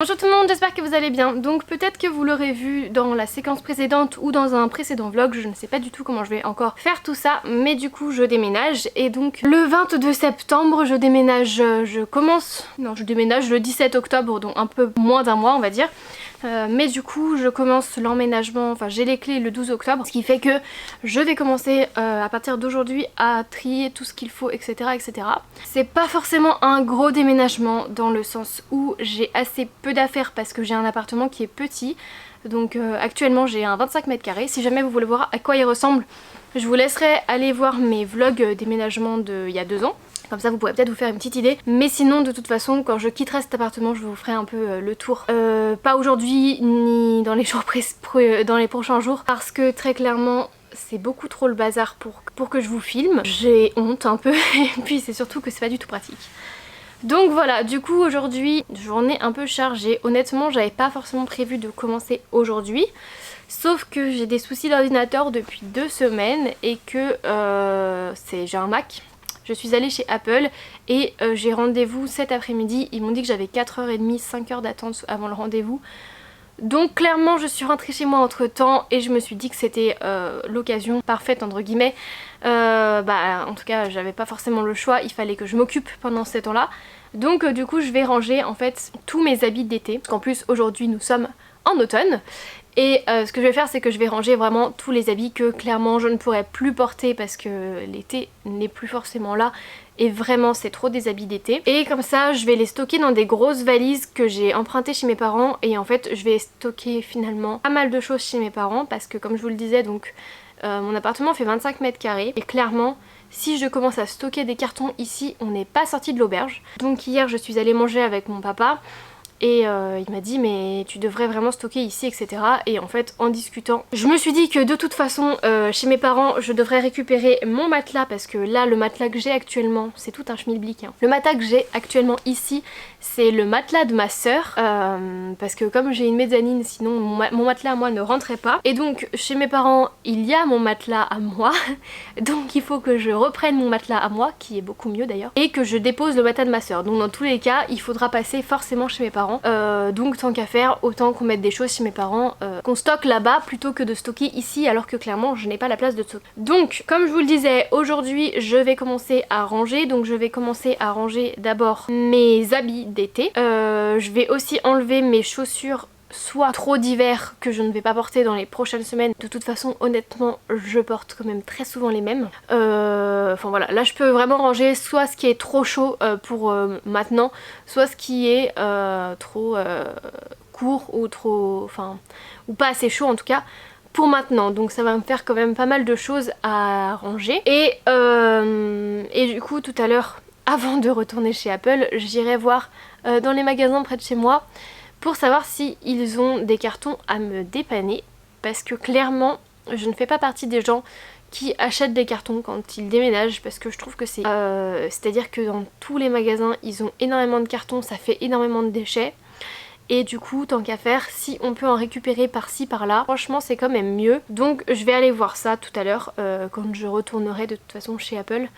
Bonjour tout le monde, j'espère que vous allez bien. Donc peut-être que vous l'aurez vu dans la séquence précédente ou dans un précédent vlog, je ne sais pas du tout comment je vais encore faire tout ça, mais du coup je déménage et donc le 22 septembre je déménage, je déménage le 17 octobre, donc un peu moins d'un mois on va dire. Mais du coup je commence l'emménagement, enfin j'ai les clés le 12 octobre, ce qui fait que je vais commencer à partir d'aujourd'hui à trier tout ce qu'il faut, etc. etc. C'est pas forcément un gros déménagement dans le sens où j'ai assez peu d'affaires parce que j'ai un appartement qui est petit. Donc actuellement j'ai un 25 mètres carrés. Si jamais vous voulez voir à quoi il ressemble, je vous laisserai aller voir mes vlogs déménagement d'il y a 2 ans. Comme ça vous pourrez peut-être vous faire une petite idée. Mais sinon de toute façon quand je quitterai cet appartement je vous ferai un peu le tour. Pas aujourd'hui ni dans les jours dans les prochains jours. Parce que très clairement c'est beaucoup trop le bazar pour que je vous filme. J'ai honte un peu et puis c'est surtout que c'est pas du tout pratique. Donc voilà, du coup aujourd'hui journée un peu chargée. Honnêtement j'avais pas forcément prévu de commencer aujourd'hui. Sauf que j'ai des soucis d'ordinateur depuis 2 semaines et que j'ai un Mac. Je suis allée chez Apple et j'ai rendez-vous cet après-midi. Ils m'ont dit que j'avais 4h30, 5h d'attente avant le rendez-vous. Donc clairement je suis rentrée chez moi entre temps et je me suis dit que c'était l'occasion parfaite entre guillemets. En tout cas j'avais pas forcément le choix, il fallait que je m'occupe pendant ce temps là. Donc du coup je vais ranger en fait tous mes habits d'été. Parce qu'en plus aujourd'hui nous sommes en automne. Et ce que je vais faire c'est que je vais ranger vraiment tous les habits que clairement je ne pourrais plus porter parce que l'été n'est plus forcément là. Et vraiment c'est trop des habits d'été. Et comme ça je vais les stocker dans des grosses valises que j'ai empruntées chez mes parents. Et en fait je vais stocker finalement pas mal de choses chez mes parents. Parce que comme je vous le disais donc mon appartement fait 25 mètres carrés. Et clairement si je commence à stocker des cartons ici on n'est pas sorti de l'auberge. Donc hier je suis allée manger avec mon papa. Et il m'a dit mais tu devrais vraiment stocker ici etc. Et en fait en discutant je me suis dit que de toute façon chez mes parents je devrais récupérer mon matelas. Parce que là le matelas que j'ai actuellement c'est tout un schmilblick hein. Le matelas que j'ai actuellement ici c'est le matelas de ma soeur parce que comme j'ai une mezzanine sinon mon matelas à moi ne rentrait pas. Et donc chez mes parents il y a mon matelas à moi donc il faut que je reprenne mon matelas à moi qui est beaucoup mieux d'ailleurs. Et que je dépose le matelas de ma soeur. Donc dans tous les cas il faudra passer forcément chez mes parents. Donc tant qu'à faire autant qu'on mette des choses chez mes parents, qu'on stocke là-bas plutôt que de stocker ici alors que clairement je n'ai pas la place de stocker. Donc comme je vous le disais aujourd'hui je vais commencer à ranger. Donc je vais commencer à ranger d'abord mes habits d'été. Je vais aussi enlever mes chaussures soit trop d'hiver que je ne vais pas porter dans les prochaines semaines. De toute façon honnêtement je porte quand même très souvent les mêmes. Enfin voilà, là je peux vraiment ranger soit ce qui est trop chaud pour maintenant, soit ce qui est trop court ou trop, enfin ou pas assez chaud en tout cas pour maintenant. Donc ça va me faire quand même pas mal de choses à ranger. Et du coup tout à l'heure avant de retourner chez Apple j'irai voir dans les magasins près de chez moi pour savoir si ils ont des cartons à me dépanner. Parce que clairement je ne fais pas partie des gens qui achètent des cartons quand ils déménagent. Parce que je trouve que c'est... c'est-à-dire que dans tous les magasins ils ont énormément de cartons, ça fait énormément de déchets. Et du coup tant qu'à faire si on peut en récupérer par-ci par-là franchement c'est quand même mieux. Donc je vais aller voir ça tout à l'heure quand je retournerai de toute façon chez Apple.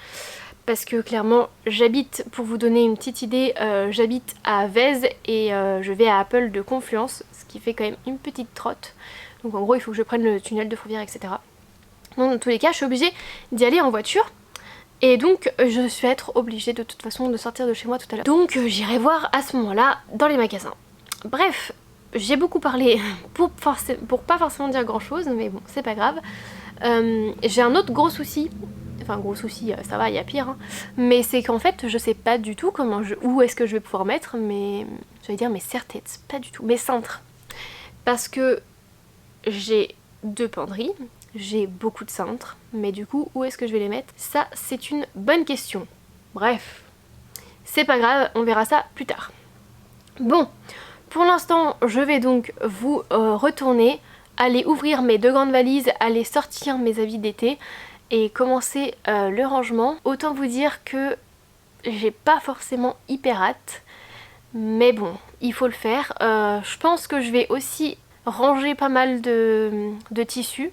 Parce que clairement j'habite, pour vous donner une petite idée, j'habite à Vèze et je vais à Apple de Confluence, ce qui fait quand même une petite trotte. Donc en gros il faut que je prenne le tunnel de Fourvière etc. Donc dans tous les cas je suis obligée d'y aller en voiture. Et donc je vais être obligée de toute façon de sortir de chez moi tout à l'heure. Donc j'irai voir à ce moment là dans les magasins. Bref, j'ai beaucoup parlé pour pas forcément dire grand chose, mais bon c'est pas grave. J'ai un autre gros souci. Enfin gros souci, ça va, il y a pire hein. Mais c'est qu'en fait je sais pas du tout où est-ce que je vais pouvoir mettre mes... j'allais dire mes serre-têtes, pas du tout, mes cintres. Parce que j'ai 2 penderies, j'ai beaucoup de cintres, mais du coup où est-ce que je vais les mettre? Ça c'est une bonne question. Bref, c'est pas grave, on verra ça plus tard. Bon, pour l'instant je vais donc vous retourner, aller ouvrir mes 2 grandes valises, aller sortir mes habits d'été et commencer le rangement. Autant vous dire que j'ai pas forcément hyper hâte, mais bon, il faut le faire. Je pense que je vais aussi ranger pas mal de tissus.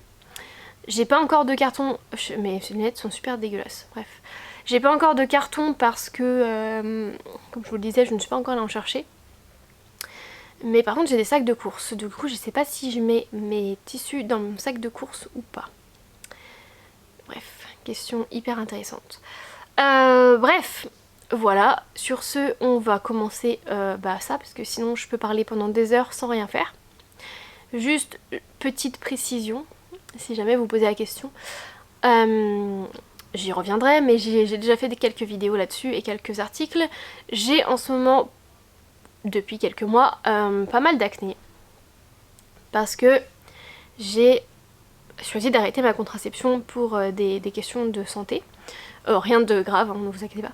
J'ai pas encore de carton, mes lunettes sont super dégueulasses, bref. J'ai pas encore de carton parce que, comme je vous le disais, je ne suis pas encore allée en chercher. Mais par contre j'ai des sacs de course, du coup je sais pas si je mets mes tissus dans mon sac de course ou pas. Bref, question hyper intéressante. Bref, voilà, sur ce on va commencer ça, parce que sinon je peux parler pendant des heures sans rien faire. Juste petite précision, si jamais vous posez la question, j'y reviendrai, mais j'ai déjà fait quelques vidéos là-dessus et quelques articles. J'ai en ce moment, depuis quelques mois, pas mal d'acné, parce que j'ai choisi d'arrêter ma contraception pour des questions de santé. Rien de grave, hein, ne vous inquiétez pas.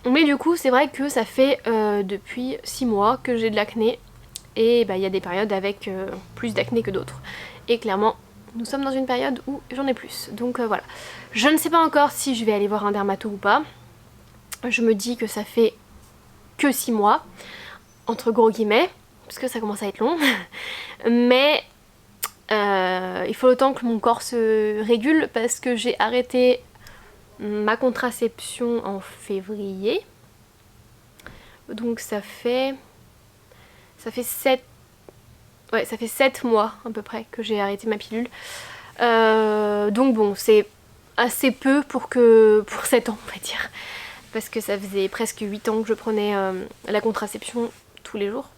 Mais du coup c'est vrai que ça fait depuis 6 mois que j'ai de l'acné, et il y a des périodes avec plus d'acné que d'autres, et clairement nous sommes dans une période où j'en ai plus, donc voilà. Je ne sais pas encore si je vais aller voir un dermato ou pas. Je me dis que ça fait que 6 mois, entre gros guillemets, parce que ça commence à être long, mais il faut le temps que mon corps se régule, parce que j'ai arrêté ma contraception en février, donc ça fait 7 mois à peu près que j'ai arrêté ma pilule, donc bon, c'est assez peu pour 7 ans on va dire, parce que ça faisait presque 8 ans que je prenais la contraception tous les jours,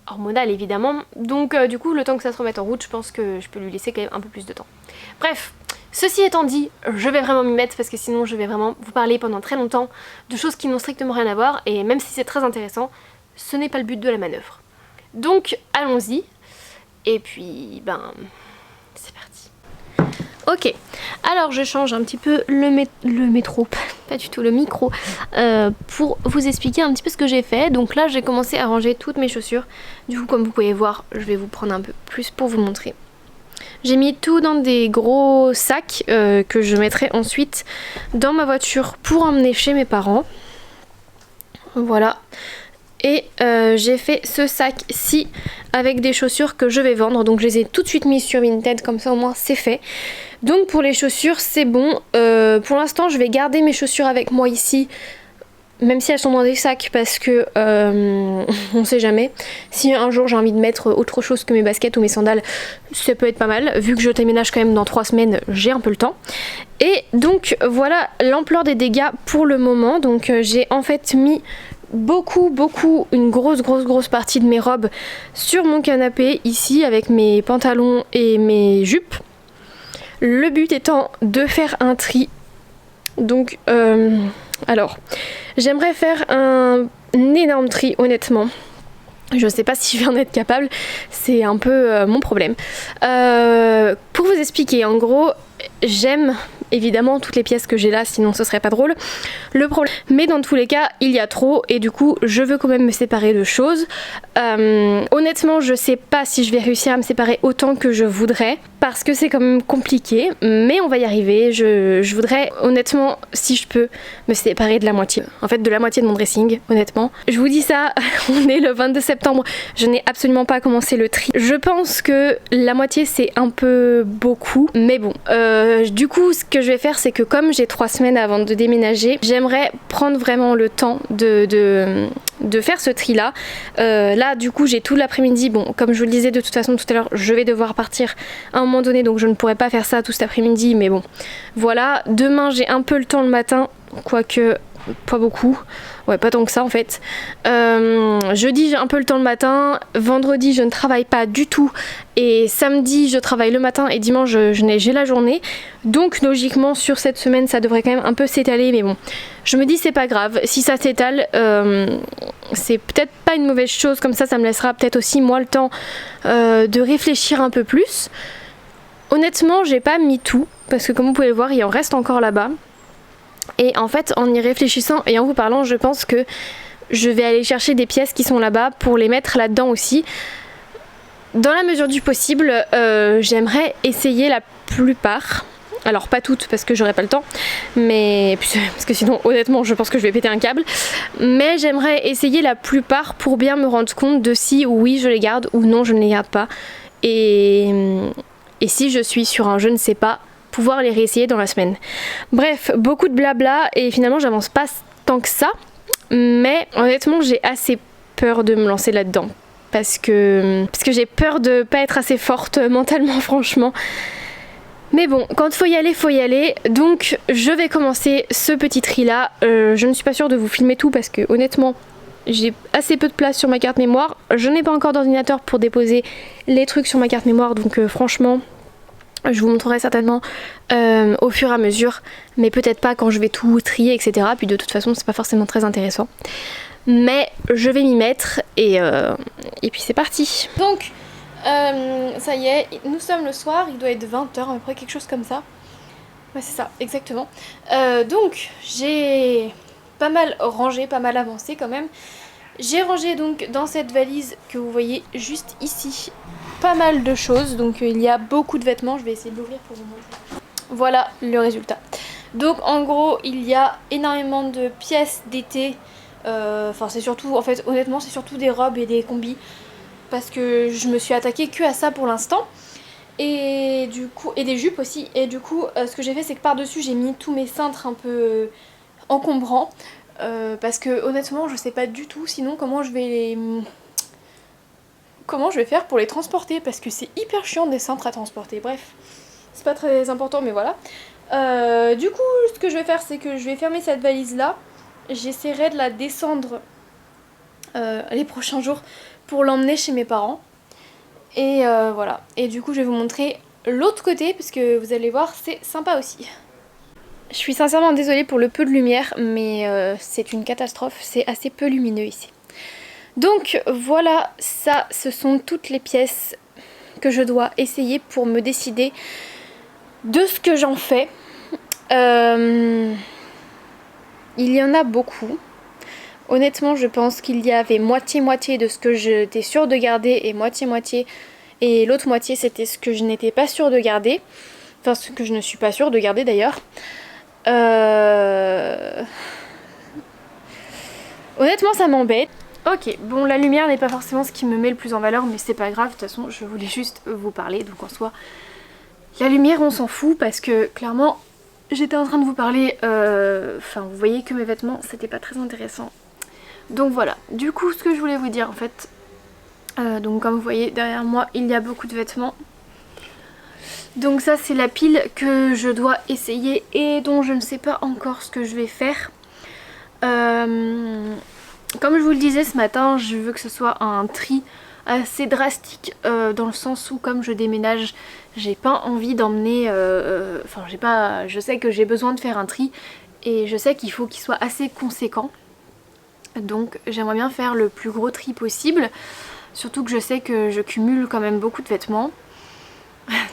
hormonale évidemment, donc du coup le temps que ça se remette en route, je pense que je peux lui laisser quand même un peu plus de temps. Bref, ceci étant dit, je vais vraiment m'y mettre, parce que sinon je vais vraiment vous parler pendant très longtemps de choses qui n'ont strictement rien à voir, et même si c'est très intéressant, ce n'est pas le but de la manœuvre. Donc allons-y, et puis c'est parti. Ok, alors je change un petit peu le métro, pas du tout le micro, pour vous expliquer un petit peu ce que j'ai fait. Donc là j'ai commencé à ranger toutes mes chaussures, du coup comme vous pouvez voir, je vais vous prendre un peu plus pour vous montrer. J'ai mis tout dans des gros sacs que je mettrai ensuite dans ma voiture pour emmener chez mes parents. Voilà. Et j'ai fait ce sac-ci avec des chaussures que je vais vendre. Donc je les ai tout de suite mis sur Vinted, comme ça au moins c'est fait. Donc pour les chaussures c'est bon. Pour l'instant je vais garder mes chaussures avec moi ici, même si elles sont dans des sacs, parce que on sait jamais. Si un jour j'ai envie de mettre autre chose que mes baskets ou mes sandales, ça peut être pas mal. Vu que je déménage quand même dans 3 semaines, j'ai un peu le temps. Et donc voilà l'ampleur des dégâts pour le moment. Donc j'ai en fait mis une grosse partie de mes robes sur mon canapé ici, avec mes pantalons et mes jupes. Le but étant de faire un tri. Donc alors j'aimerais faire un énorme tri, honnêtement. Je sais pas si je vais en être capable, c'est un peu mon problème. Pour vous expliquer, en gros, j'aime évidemment toutes les pièces que j'ai là, sinon ce serait pas drôle. Le problème, mais dans tous les cas, il y a trop, et du coup, je veux quand même me séparer de choses. Honnêtement, je sais pas si je vais réussir à me séparer autant que je voudrais, parce que c'est quand même compliqué, mais on va y arriver. Je voudrais, honnêtement, si je peux, me séparer de la moitié. En fait, de la moitié de mon dressing, honnêtement. Je vous dis ça, on est le 22 septembre, je n'ai absolument pas commencé le tri. Je pense que la moitié, c'est un peu beaucoup, mais bon. Du coup, ce que je vais faire, c'est que comme j'ai 3 semaines avant de déménager, j'aimerais prendre vraiment le temps de faire ce tri là. Là du coup j'ai tout l'après-midi, bon comme je vous le disais de toute façon tout à l'heure, je vais devoir partir à un moment donné, donc je ne pourrai pas faire ça tout cet après-midi, mais bon voilà. Demain j'ai un peu le temps le matin, quoique pas beaucoup, ouais pas tant que ça en fait. Jeudi j'ai un peu le temps le matin, vendredi je ne travaille pas du tout, et samedi je travaille le matin, et dimanche j'ai la journée, donc logiquement sur cette semaine ça devrait quand même un peu s'étaler, mais bon je me dis c'est pas grave, si ça s'étale c'est peut-être pas une mauvaise chose, comme ça ça me laissera peut-être aussi moi le temps de réfléchir un peu plus. Honnêtement j'ai pas mis tout, parce que comme vous pouvez le voir il en reste encore là-bas. Et en fait en y réfléchissant et en vous parlant, je pense que je vais aller chercher des pièces qui sont là-bas pour les mettre là-dedans aussi. Dans la mesure du possible, j'aimerais essayer la plupart. Alors pas toutes parce que j'aurai pas le temps, mais parce que sinon honnêtement je pense que je vais péter un câble. Mais j'aimerais essayer la plupart pour bien me rendre compte de si oui je les garde ou non je ne les garde pas. Et si je suis sur un je ne sais pas, pouvoir les réessayer dans la semaine. Bref, beaucoup de blabla et finalement j'avance pas tant que ça, mais honnêtement j'ai assez peur de me lancer là-dedans. Parce que j'ai peur de pas être assez forte mentalement, franchement. Mais bon, quand il faut y aller, faut y aller. Donc je vais commencer ce petit tri là. Je ne suis pas sûre de vous filmer tout parce que honnêtement, j'ai assez peu de place sur ma carte mémoire. Je n'ai pas encore d'ordinateur pour déposer les trucs sur ma carte mémoire. Donc franchement, je vous montrerai certainement au fur et à mesure. Mais peut-être pas quand je vais tout trier, etc. Puis de toute façon, c'est pas forcément très intéressant. Mais je vais m'y mettre et puis c'est parti. Donc ça y est, nous sommes le soir, il doit être 20 h à peu près, quelque chose comme ça. Ouais, c'est ça, exactement. Donc j'ai pas mal rangé, pas mal avancé quand même. J'ai rangé donc dans cette valise que vous voyez juste ici pas mal de choses. Donc il y a beaucoup de vêtements, je vais essayer de l'ouvrir pour vous montrer. Voilà le résultat. Donc en gros il y a énormément de pièces d'été. Enfin c'est surtout, en fait honnêtement c'est surtout des robes et des combis. Parce que je me suis attaquée que à ça pour l'instant. Et du coup, et des jupes aussi. Et du coup ce que j'ai fait c'est que par dessus j'ai mis tous mes cintres un peu encombrants. Parce que honnêtement je sais pas du tout sinon comment je vais faire pour les transporter. Parce que c'est hyper chiant des cintres à transporter. Bref, c'est pas très important mais voilà. Du coup ce que je vais faire c'est que je vais fermer cette valise là. J'essaierai de la descendre les prochains jours pour l'emmener chez mes parents. Et voilà. Et du coup je vais vous montrer l'autre côté parce que vous allez voir c'est sympa aussi. Je suis sincèrement désolée pour le peu de lumière mais c'est une catastrophe, c'est assez peu lumineux ici. Donc voilà, ça ce sont toutes les pièces que je dois essayer pour me décider de ce que j'en fais. Il y en a beaucoup. Honnêtement, je pense qu'il y avait moitié-moitié de ce que j'étais sûre de garder et moitié-moitié. Et l'autre moitié, c'était ce que je n'étais pas sûre de garder. Enfin, ce que je ne suis pas sûre de garder d'ailleurs. Honnêtement, ça m'embête. Ok, bon, la lumière n'est pas forcément ce qui me met le plus en valeur, mais c'est pas grave. De toute façon, je voulais juste vous parler. Donc en soi, la lumière, on s'en fout parce que clairement... J'étais en train de vous parler, enfin vous voyez que mes vêtements c'était pas très intéressant. Donc voilà, du coup ce que je voulais vous dire en fait, donc comme vous voyez derrière moi il y a beaucoup de vêtements. Donc ça c'est la pile que je dois essayer et dont je ne sais pas encore ce que je vais faire. Comme je vous le disais ce matin, je veux que ce soit un tri assez drastique dans le sens où comme je déménage, j'ai pas envie d'emmener, enfin je sais que j'ai besoin de faire un tri et je sais qu'il faut qu'il soit assez conséquent. Donc j'aimerais bien faire le plus gros tri possible, surtout que je sais que je cumule quand même beaucoup de vêtements.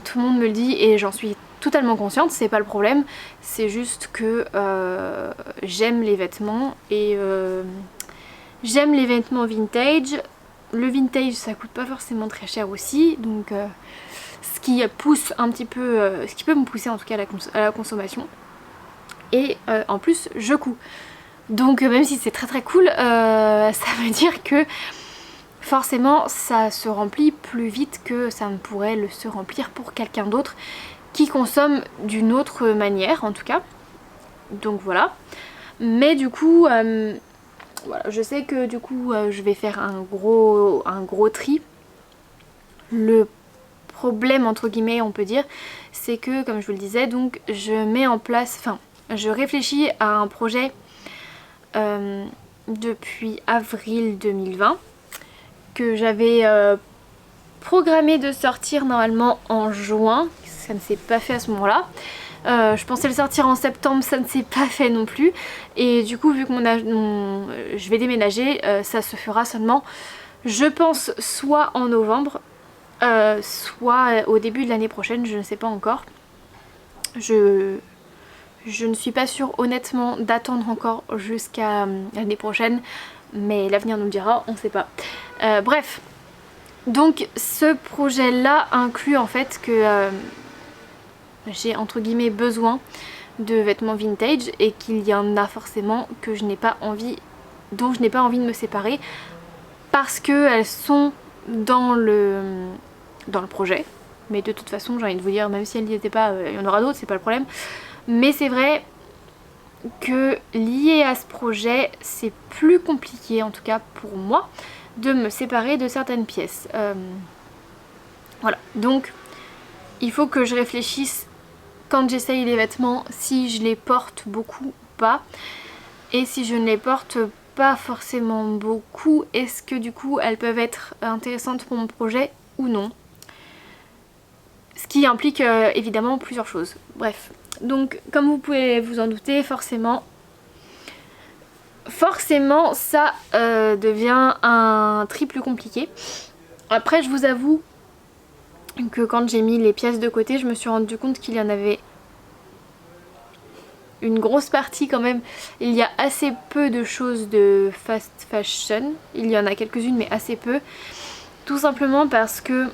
Tout le monde me le dit et j'en suis totalement consciente, c'est pas le problème, c'est juste que j'aime les vêtements et j'aime les vêtements vintage. Le vintage ça coûte pas forcément très cher aussi, donc ce qui pousse un petit peu, ce qui peut me pousser en tout cas à la consommation. Et en plus je couds. Donc même si c'est très très cool, ça veut dire que forcément ça se remplit plus vite que ça ne pourrait se remplir pour quelqu'un d'autre qui consomme d'une autre manière en tout cas. Donc voilà. Mais du coup, voilà, je sais que du coup je vais faire un gros tri. Le problème entre guillemets on peut dire, c'est que comme je vous le disais, donc je mets en place, enfin je réfléchis à un projet depuis avril 2020 que j'avais programmé de sortir normalement en juin, ça ne s'est pas fait à ce moment là. Je pensais le sortir en septembre, ça ne s'est pas fait non plus et du coup vu que je vais déménager, ça se fera seulement je pense soit en novembre soit au début de l'année prochaine, je ne sais pas encore. Je ne suis pas sûre honnêtement d'attendre encore jusqu'à l'année prochaine, mais l'avenir nous le dira, on ne sait pas. Bref, donc ce projet là inclut en fait que j'ai entre guillemets besoin de vêtements vintage et qu'il y en a forcément que je n'ai pas envie, dont je n'ai pas envie de me séparer parce qu'elles sont dans le projet. Mais de toute façon j'ai envie de vous dire, même si elles n'y étaient pas, il y en aura d'autres, c'est pas le problème. Mais c'est vrai que lié à ce projet c'est plus compliqué en tout cas pour moi de me séparer de certaines pièces. Voilà, donc il faut que je réfléchisse quand j'essaye les vêtements si je les porte beaucoup ou pas. Et si je ne les porte pas forcément beaucoup, est-ce que du coup elles peuvent être intéressantes pour mon projet ou non? Ce qui implique évidemment plusieurs choses. Bref, donc comme vous pouvez vous en douter, forcément ça devient un tri plus compliqué. Après je vous avoue que quand j'ai mis les pièces de côté, je me suis rendu compte qu'il y en avait une grosse partie quand même. Il y a assez peu de choses de fast fashion, il y en a quelques-unes mais assez peu, tout simplement parce que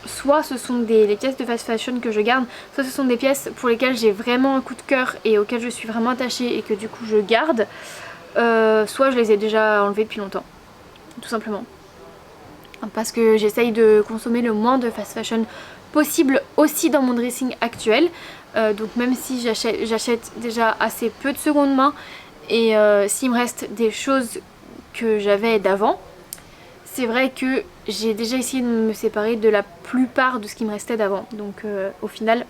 soit ce sont les pièces de fast fashion que je garde, soit ce sont des pièces pour lesquelles j'ai vraiment un coup de cœur et auxquelles je suis vraiment attachée et que du coup je garde, soit je les ai déjà enlevées depuis longtemps, tout simplement. Parce que j'essaye de consommer le moins de fast fashion possible aussi dans mon dressing actuel. Donc même si j'achète déjà assez peu de seconde main et s'il me reste des choses que j'avais d'avant, c'est vrai que j'ai déjà essayé de me séparer de la plupart de ce qui me restait d'avant. Donc au final,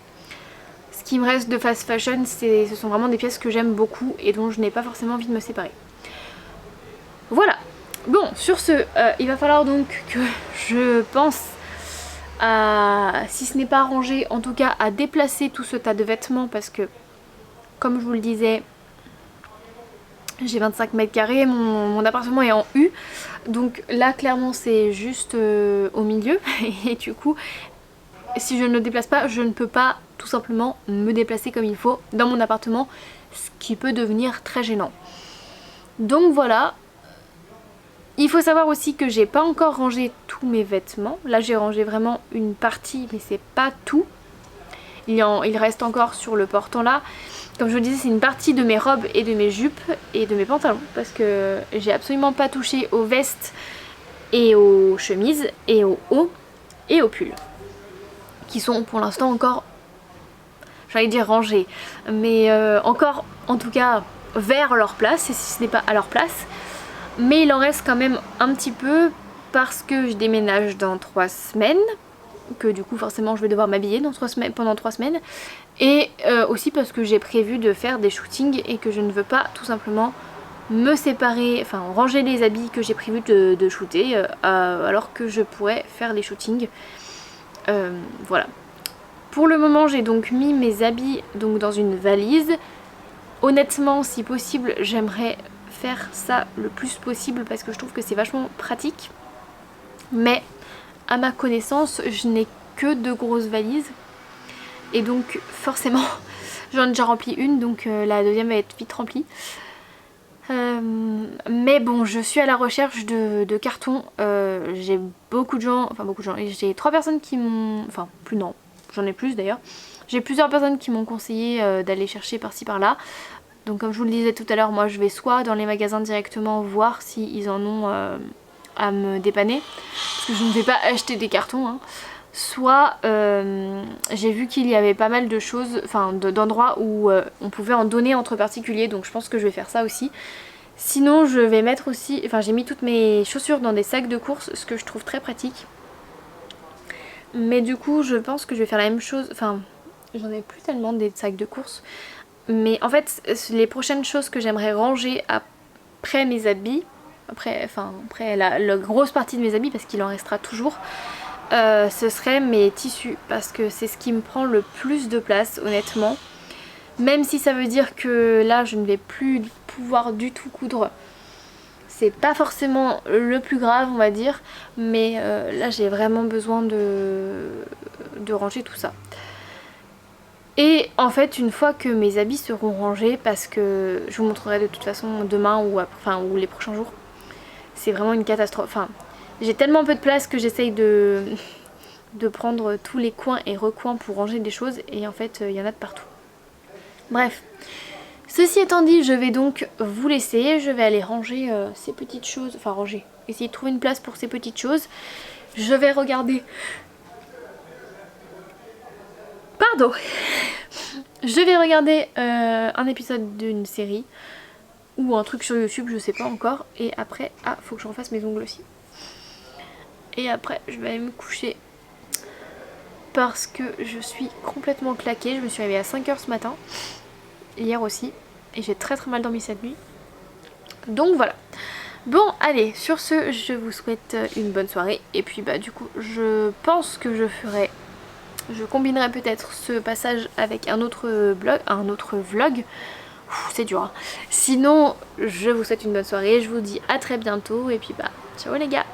ce qui me reste de fast fashion, ce sont vraiment des pièces que j'aime beaucoup et dont je n'ai pas forcément envie de me séparer. Voilà. Bon, sur ce, il va falloir donc que je pense à, si ce n'est pas arrangé, en tout cas à déplacer tout ce tas de vêtements parce que, comme je vous le disais, j'ai 25 mètres carrés, mon appartement est en U, donc là clairement c'est juste au milieu et du coup si je ne le déplace pas, je ne peux pas tout simplement me déplacer comme il faut dans mon appartement, ce qui peut devenir très gênant. Donc voilà. Il faut savoir aussi que j'ai pas encore rangé tous mes vêtements. Là j'ai rangé vraiment une partie mais c'est pas tout. Il reste encore sur le portant là. Comme je vous le disais, c'est une partie de mes robes et de mes jupes et de mes pantalons. Parce que j'ai absolument pas touché aux vestes et aux chemises et aux hauts et aux pulls. Qui sont pour l'instant encore, j'allais dire rangés, mais encore en tout cas vers leur place, et si ce n'est pas à leur place. Mais il en reste quand même un petit peu parce que je déménage dans 3 semaines, que du coup forcément je vais devoir m'habiller pendant 3 semaines, et aussi parce que j'ai prévu de faire des shootings et que je ne veux pas tout simplement me séparer, enfin ranger les habits que j'ai prévu de shooter alors que je pourrais faire des shootings. Voilà. Pour le moment j'ai donc mis mes habits donc dans une valise. Honnêtement, si possible, j'aimerais faire ça le plus possible parce que je trouve que c'est vachement pratique. Mais à ma connaissance, je n'ai que 2 grosses valises. Et donc forcément, j'en ai déjà rempli une, donc la deuxième va être vite remplie. Mais bon, je suis à la recherche de cartons. J'ai beaucoup de gens, j'ai 3 personnes qui m'ont... Enfin, plus non, j'en ai plus d'ailleurs. J'ai plusieurs personnes qui m'ont conseillé d'aller chercher par-ci par-là. Donc comme je vous le disais tout à l'heure, moi je vais soit dans les magasins directement voir s'ils en ont à me dépanner. Parce que je ne vais pas acheter des cartons. Hein. Soit j'ai vu qu'il y avait pas mal de choses, enfin d'endroits où on pouvait en donner entre particuliers. Donc je pense que je vais faire ça aussi. Sinon je vais mettre aussi, enfin j'ai mis toutes mes chaussures dans des sacs de course, ce que je trouve très pratique. Mais du coup je pense que je vais faire la même chose, enfin j'en ai plus tellement des sacs de course. Mais en fait les prochaines choses que j'aimerais ranger après mes habits, après la grosse partie de mes habits parce qu'il en restera toujours, ce serait mes tissus parce que c'est ce qui me prend le plus de place honnêtement. Même si ça veut dire que là je ne vais plus pouvoir du tout coudre. C'est pas forcément le plus grave on va dire, mais là j'ai vraiment besoin de ranger tout ça. Et en fait une fois que mes habits seront rangés, parce que je vous montrerai de toute façon demain ou les prochains jours, c'est vraiment une catastrophe. Enfin, j'ai tellement peu de place que j'essaye de prendre tous les coins et recoins pour ranger des choses et en fait il y en a de partout. Bref, ceci étant dit, je vais donc vous laisser, je vais aller ranger ces petites choses, enfin ranger, essayer de trouver une place pour ces petites choses. Je vais regarder... Pardon. Je vais regarder un épisode d'une série ou un truc sur YouTube, je sais pas encore. Et après, ah, faut que je refasse mes ongles aussi. Et après, je vais aller me coucher parce que je suis complètement claquée. Je me suis réveillée à 5 h ce matin, hier aussi, et j'ai très mal dormi cette nuit. Donc voilà. Bon, allez, sur ce, je vous souhaite une bonne soirée. Et puis bah du coup, je pense que je combinerai peut-être ce passage avec un autre vlog. C'est dur, hein. Sinon, je vous souhaite une bonne soirée, je vous dis à très bientôt et puis bah ciao les gars.